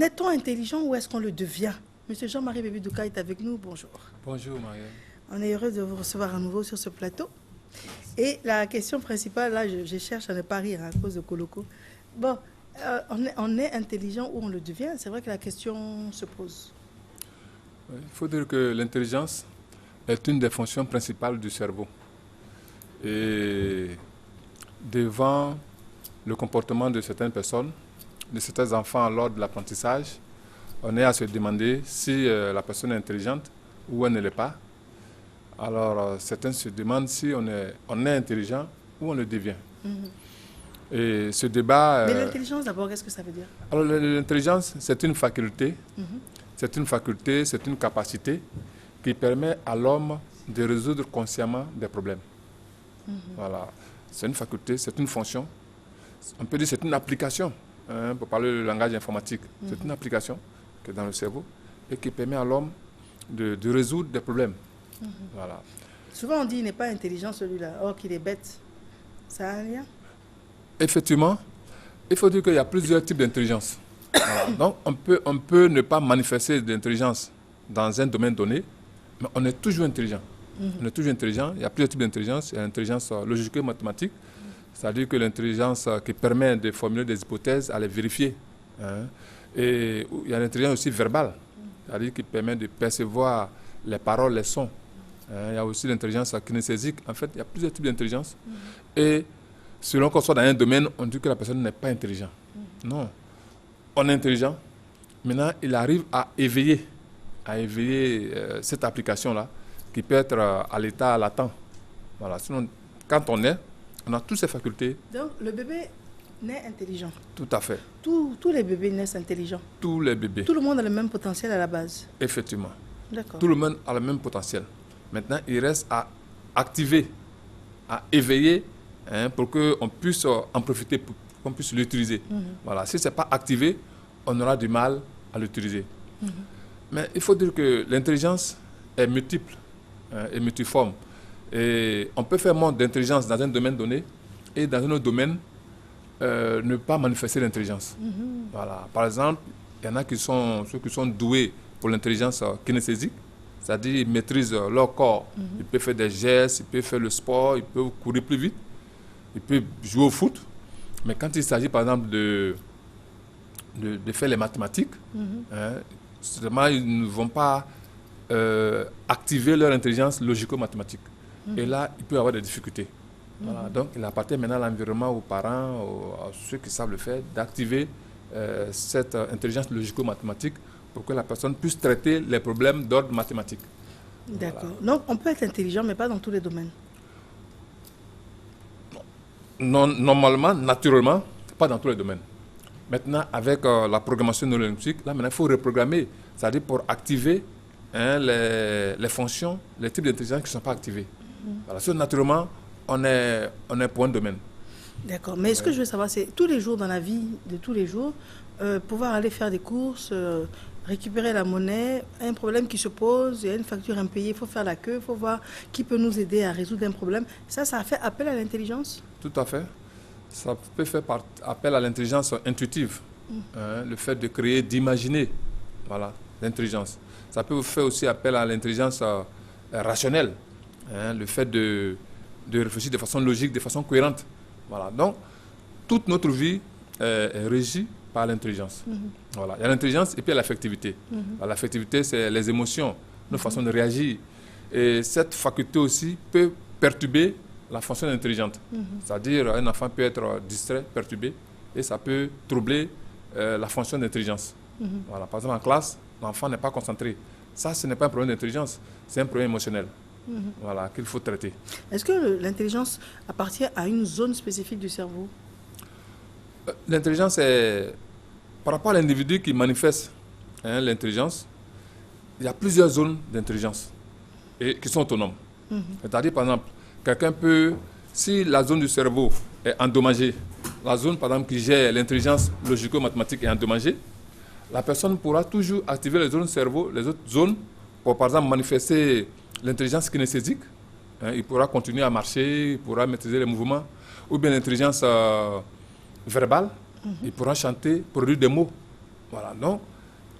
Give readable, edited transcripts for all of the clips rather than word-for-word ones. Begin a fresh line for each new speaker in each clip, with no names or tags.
Est-on intelligent ou est-ce qu'on le devient? Monsieur Jean-Marie Bébé-Douka est avec nous. Bonjour.
Bonjour, Marie.
On est heureux de vous recevoir à nouveau sur ce plateau. Et la question principale, là, je cherche à ne pas rire à cause de Koloko. Bon, on est intelligent ou on le devient? C'est vrai que la question se pose.
Il faut dire que l'intelligence est une des fonctions principales du cerveau. Et devant le comportement de certaines personnes, de certains enfants lors de l'apprentissage, on est à se demander si la personne est intelligente ou elle ne l'est pas. Alors, certains se demandent si on est intelligent ou on le devient. Et ce débat...
Mais l'intelligence, d'abord, qu'est-ce que ça veut dire?
Alors, l'intelligence, c'est une faculté, c'est une capacité qui permet à l'homme de résoudre consciemment des problèmes. Voilà. C'est une faculté, c'est une fonction. On peut dire que c'est une application. Pour parler le langage informatique, c'est une application qui est dans le cerveau et qui permet à l'homme de résoudre des problèmes. Voilà.
Souvent on dit qu'il n'est pas intelligent celui-là, or qu'il est bête. Ça a un lien?
Effectivement, il faut dire qu'il y a plusieurs types d'intelligence. Voilà. Donc on peut ne pas manifester d'intelligence dans un domaine donné, mais on est toujours intelligent. On est toujours intelligent. Il y a plusieurs types d'intelligence. Il y a l'intelligence logique et mathématique. C'est-à-dire que l'intelligence qui permet de formuler des hypothèses, à les vérifier. Et il y a l'intelligence aussi verbale, c'est-à-dire qui permet de percevoir les paroles, les sons. Il y a aussi l'intelligence kinesthésique. En fait, il y a plusieurs types d'intelligence. Et selon qu'on soit dans un domaine, on dit que la personne n'est pas intelligente. Non. On est intelligent. Maintenant, il arrive à éveiller cette application-là, qui peut être à l'état latent. Voilà. Sinon, quand on a toutes ces facultés.
Donc, le bébé naît intelligent.
Tout à fait.
Tous les bébés naissent intelligents.
Tous les bébés.
Tout le monde a le même potentiel à la base.
Effectivement.
D'accord.
Tout le monde a le même potentiel. Maintenant, il reste à activer, à éveiller, pour qu'on puisse en profiter, pour qu'on puisse l'utiliser. Voilà. Si ce n'est pas activé, on aura du mal à l'utiliser. Mais il faut dire que l'intelligence est multiple et multiforme. Et on peut faire montre d'intelligence dans un domaine donné et dans un autre domaine ne pas manifester l'intelligence. Voilà. Par exemple, il y en a ceux qui sont doués pour l'intelligence kinesthésique, c'est-à-dire ils maîtrisent leur corps. Ils peuvent faire des gestes, ils peuvent faire le sport, ils peuvent courir plus vite, ils peuvent jouer au foot. Mais quand il s'agit par exemple de faire les mathématiques, seulement ils ne vont pas activer leur intelligence logico-mathématique. Et là, il peut y avoir des difficultés. Voilà. Donc, il appartient maintenant à l'environnement, aux parents, à ceux qui savent le faire, d'activer cette intelligence logico-mathématique pour que la personne puisse traiter les problèmes d'ordre mathématique.
D'accord. Voilà. Donc, on peut être intelligent, mais pas dans tous les domaines.
Non, normalement, naturellement, pas dans tous les domaines. Maintenant, avec la programmation neurolinguistique, là, maintenant, il faut reprogrammer, c'est-à-dire pour activer les fonctions, les types d'intelligence qui ne sont pas activés. Voilà. So, naturellement, on est pour un domaine.
D'accord. Mais ce que je veux savoir, c'est tous les jours dans la vie de tous les jours, pouvoir aller faire des courses, récupérer la monnaie, un problème qui se pose, il y a une facture impayée, il faut faire la queue, il faut voir qui peut nous aider à résoudre un problème. Ça fait appel à l'intelligence?
Tout à fait. Ça peut faire appel à l'intelligence intuitive, le fait de créer, d'imaginer, voilà, l'intelligence. Ça peut faire aussi appel à l'intelligence rationnelle, le fait de réfléchir de façon logique, de façon cohérente. Voilà. Donc, toute notre vie est régie par l'intelligence. Voilà. Il y a l'intelligence et puis il y a l'affectivité. L'affectivité, c'est les émotions, notre façon de réagir. Et cette faculté aussi peut perturber la fonction intelligente. C'est-à-dire, un enfant peut être distrait, perturbé, et ça peut troubler la fonction d'intelligence. Voilà. Par exemple, en classe, l'enfant n'est pas concentré. Ça, ce n'est pas un problème d'intelligence, c'est un problème émotionnel. Voilà, qu'il faut traiter.
Est-ce que l'intelligence appartient à une zone spécifique du cerveau?
L'intelligence est... Par rapport à l'individu qui manifeste l'intelligence, il y a plusieurs zones d'intelligence et qui sont autonomes. C'est-à-dire, par exemple, quelqu'un peut... Si la zone du cerveau est endommagée, la zone, par exemple, qui gère l'intelligence logico-mathématique est endommagée, la personne pourra toujours activer les zones du cerveau, les autres zones, pour, par exemple, manifester l'intelligence kinesthésique. Il pourra continuer à marcher, il pourra maîtriser les mouvements. Ou bien l'intelligence verbale, il pourra chanter, produire des mots. Voilà, donc,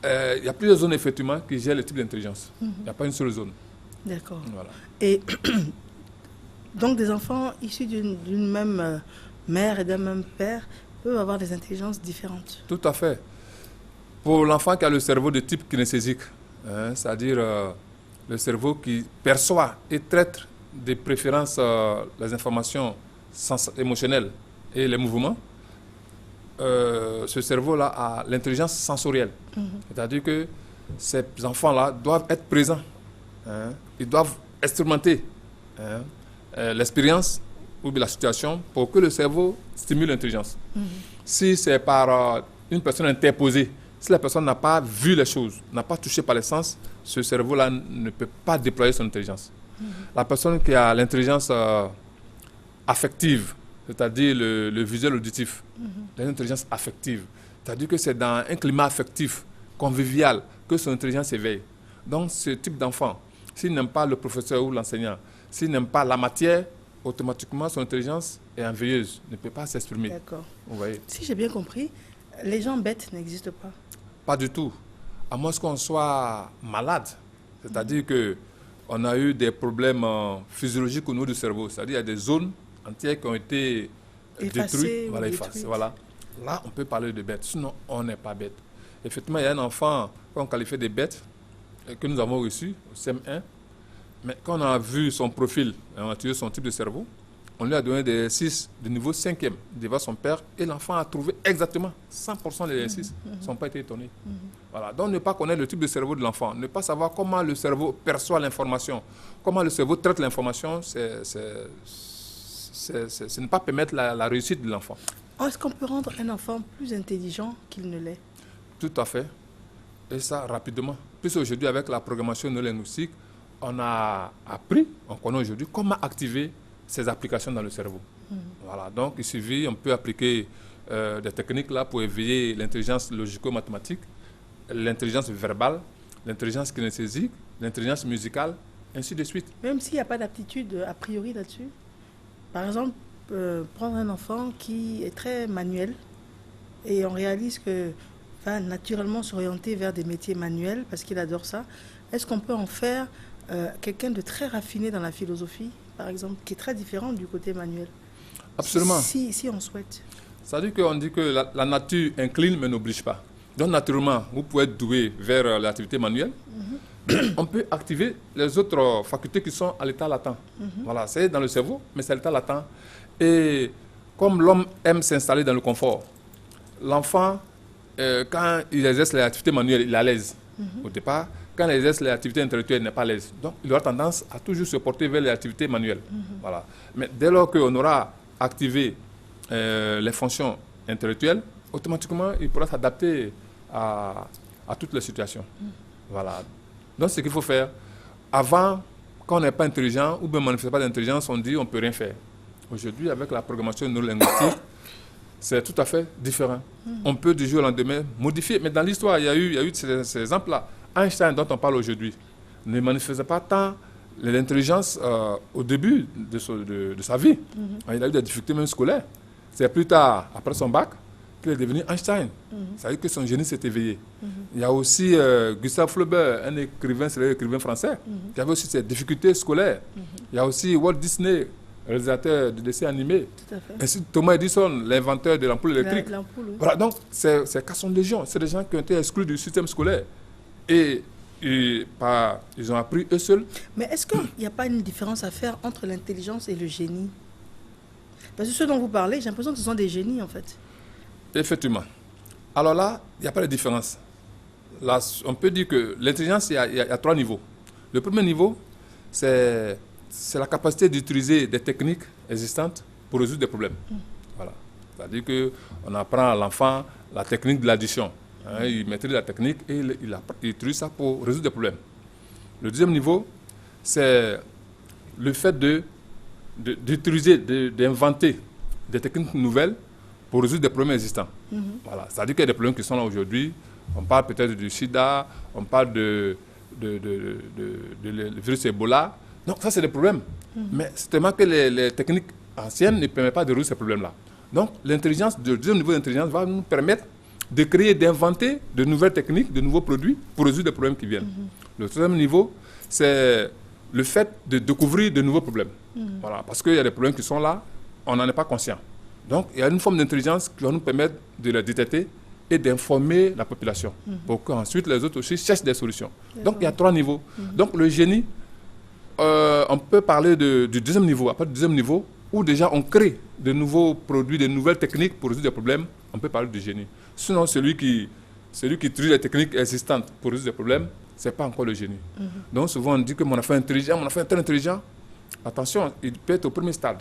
il y a plusieurs zones, effectivement, qui gèrent le type d'intelligence. Il n'y a pas une seule zone.
D'accord.
Voilà.
Et donc, des enfants issus d'une même mère et d'un même père peuvent avoir des intelligences différentes.
Tout à fait. Pour l'enfant qui a le cerveau de type kinesthésique, c'est-à-dire le cerveau qui perçoit et traite de préférence les informations émotionnelles et les mouvements, ce cerveau-là a l'intelligence sensorielle. C'est-à-dire que ces enfants-là doivent être présents. Ils doivent instrumenter l'expérience ou la situation pour que le cerveau stimule l'intelligence. Si c'est par une personne interposée, si la personne n'a pas vu les choses, n'a pas touché par les sens, ce cerveau-là ne peut pas déployer son intelligence. La personne qui a l'intelligence affective, c'est-à-dire le visuel auditif, l'intelligence affective, c'est-à-dire que c'est dans un climat affectif, convivial, que son intelligence éveille. Donc ce type d'enfant, s'il n'aime pas le professeur ou l'enseignant, s'il n'aime pas la matière, automatiquement son intelligence est enveilleuse, ne peut pas s'exprimer.
D'accord.
Vous voyez?
Si j'ai bien compris, les gens bêtes n'existent pas.
Pas du tout. À moins qu'on soit malade. C'est-à-dire que on a eu des problèmes physiologiques au niveau du cerveau. C'est-à-dire qu'il y a des zones entières qui ont été détruites. Voilà, effacées. Voilà. Là, on peut parler de bête. Sinon, on n'est pas bête. Effectivement, il y a un enfant qu'on qualifie de bête que nous avons reçu au CM1. Mais quand on a vu son profil, on a étudié son type de cerveau, on lui a donné des exercices de niveau 5e devant son père et l'enfant a trouvé exactement 100% des exercices. Ils n'ont pas été étonnés. Voilà. Donc, ne pas connaître le type de cerveau de l'enfant, ne pas savoir comment le cerveau perçoit l'information, comment le cerveau traite l'information, c'est ne pas permettre la réussite de l'enfant.
Est-ce qu'on peut rendre un enfant plus intelligent qu'il ne l'est?
Tout à fait. Et ça, rapidement. Puisque aujourd'hui, avec la programmation neurolinguistique, on a appris, on connaît aujourd'hui comment activer ces applications dans le cerveau. Voilà, donc il suffit, on peut appliquer des techniques là pour éveiller l'intelligence logico-mathématique, l'intelligence verbale, l'intelligence kinesthésique, l'intelligence musicale, ainsi de suite.
Même s'il n'y a pas d'aptitude a priori là-dessus. Par exemple, prendre un enfant qui est très manuel et on réalise que va naturellement s'orienter vers des métiers manuels parce qu'il adore ça. Est-ce qu'on peut en faire quelqu'un de très raffiné dans la philosophie, par exemple, qui est très différent du côté manuel?
Absolument.
Si on souhaite.
C'est-à-dire qu'on dit que la nature incline mais n'oblige pas. Donc naturellement, vous pouvez être doué vers l'activité manuelle. On peut activer les autres facultés qui sont à l'état latent. Voilà, c'est dans le cerveau, mais c'est à l'état latent. Et comme l'homme aime s'installer dans le confort, l'enfant, quand il exerce les activités manuelles, il est à l'aise au départ. Quand il exerce les activités intellectuelles, il n'est pas à l'aise. Donc, il aura tendance à toujours se porter vers les activités manuelles. Voilà. Mais dès lors qu'on aura activé les fonctions intellectuelles, automatiquement, il pourra s'adapter à toutes les situations. Voilà. Donc, ce qu'il faut faire, avant, quand on n'est pas intelligent ou bien on ne manifeste pas d'intelligence, on dit on ne peut rien faire. Aujourd'hui, avec la programmation neurolinguistique, c'est tout à fait différent. On peut du jour au lendemain modifier. Mais dans l'histoire, il y a eu ces exemples-là. Einstein, dont on parle aujourd'hui, ne manifestait pas tant l'intelligence au début de sa vie. Il a eu des difficultés même scolaires. C'est plus tard, après son bac, qu'il est devenu Einstein. Ça veut dire que son génie s'est éveillé. Il y a aussi Gustave Flaubert, un écrivain, c'est l'écrivain français, qui avait aussi ses difficultés scolaires. Il y a aussi Walt Disney, réalisateur de dessins animés.
Tout à fait.
Ainsi Thomas Edison, l'inventeur de l'ampoule électrique.
L'ampoule, oui.
Voilà, donc c'est cas sont des gens. C'est des gens qui ont été exclus du système scolaire. Et ils ont appris eux seuls.
Mais est-ce qu'il n'y a pas une différence à faire entre l'intelligence et le génie? Parce que ceux dont vous parlez, j'ai l'impression que ce sont des génies, en fait.
Effectivement. Alors là, il n'y a pas de différence. Là, on peut dire que l'intelligence, il y a 3 niveaux. Le premier niveau, c'est la capacité d'utiliser des techniques existantes pour résoudre des problèmes. Voilà. C'est-à-dire qu'on apprend à l'enfant la technique de l'addition. Il maîtrise la technique et il utilise ça pour résoudre des problèmes. Le deuxième niveau, c'est le fait d'utiliser, d'inventer des techniques nouvelles pour résoudre des problèmes existants. Voilà. C'est-à-dire qu'il y a des problèmes qui sont là aujourd'hui. On parle peut-être du sida, on parle de virus Ebola. Donc ça, c'est des problèmes. Mais c'est tellement que les techniques anciennes ne permettent pas de résoudre ces problèmes-là. Donc l'intelligence, le deuxième niveau d'intelligence va nous permettre de créer, d'inventer de nouvelles techniques, de nouveaux produits pour résoudre les problèmes qui viennent. Le troisième niveau, c'est le fait de découvrir de nouveaux problèmes. Voilà, parce qu'il y a des problèmes qui sont là, on n'en est pas conscient. Donc, il y a une forme d'intelligence qui va nous permettre de les détecter et d'informer la population pour qu'ensuite les autres aussi cherchent des solutions. Donc, il y a 3 niveaux. Donc, le génie, on peut parler du deuxième niveau. Après le deuxième niveau, où déjà on crée de nouveaux produits, de nouvelles techniques pour résoudre des problèmes, on peut parler du génie. Sinon, celui qui utilise les techniques existantes pour résoudre des problèmes, ce n'est pas encore le génie. Donc, souvent, on dit que mon enfant est intelligent, mon enfant est très intelligent. Attention, il peut être au premier stade.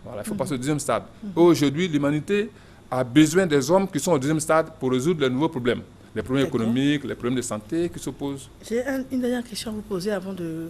Voilà, il faut passer au deuxième stade. Aujourd'hui, l'humanité a besoin des hommes qui sont au deuxième stade pour résoudre les nouveaux problèmes. Les problèmes économiques, les problèmes de santé qui se posent.
J'ai une dernière question à vous poser avant de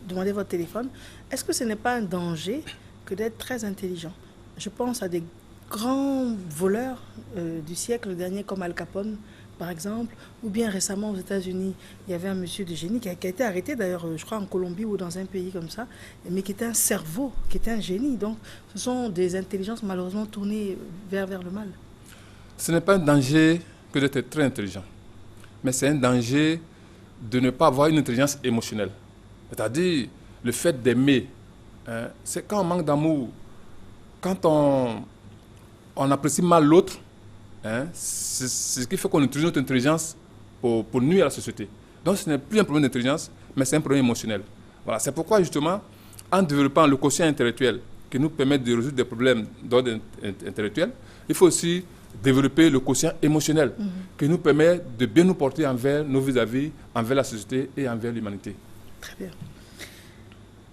demander votre téléphone. Est-ce que ce n'est pas un danger que d'être très intelligent? Je pense à des grands voleurs du siècle dernier comme Al Capone, par exemple, ou bien récemment aux États-Unis, il y avait un monsieur de génie qui a été arrêté d'ailleurs, je crois en Colombie ou dans un pays comme ça, mais qui était un cerveau, qui était un génie. Donc, ce sont des intelligences malheureusement tournées vers le mal.
Ce n'est pas un danger que d'être très intelligent, mais c'est un danger de ne pas avoir une intelligence émotionnelle. C'est-à-dire le fait d'aimer. C'est quand on manque d'amour, quand on apprécie mal l'autre, c'est ce qui fait qu'on utilise notre intelligence pour nuire à la société. Donc ce n'est plus un problème d'intelligence, mais c'est un problème émotionnel. Voilà, c'est pourquoi justement, en développant le quotient intellectuel qui nous permet de résoudre des problèmes d'ordre intellectuel, il faut aussi développer le quotient émotionnel qui nous permet de bien nous porter envers nos vis-à-vis, envers la société et envers l'humanité.
Très bien.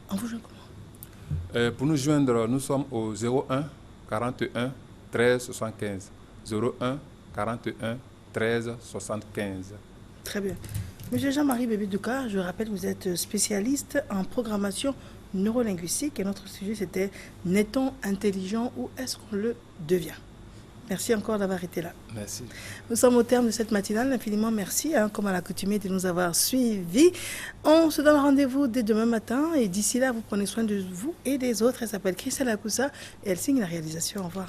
On vous joint comment?
Pour nous joindre, nous sommes au 01 41 13 75. 01 41 13 75.
Très bien. Monsieur Jean-Marie Bébé-Douka, je rappelle, vous êtes spécialiste en programmation neurolinguistique et notre sujet c'était « N'est-on intelligent ou est-ce qu'on le devient ?» Merci encore d'avoir été là.
Merci.
Nous sommes au terme de cette matinale. Infiniment merci, comme à l'accoutumée, de nous avoir suivis. On se donne rendez-vous dès demain matin. Et d'ici là, vous prenez soin de vous et des autres. Elle s'appelle Christelle Akoussa et elle signe la réalisation. Au revoir.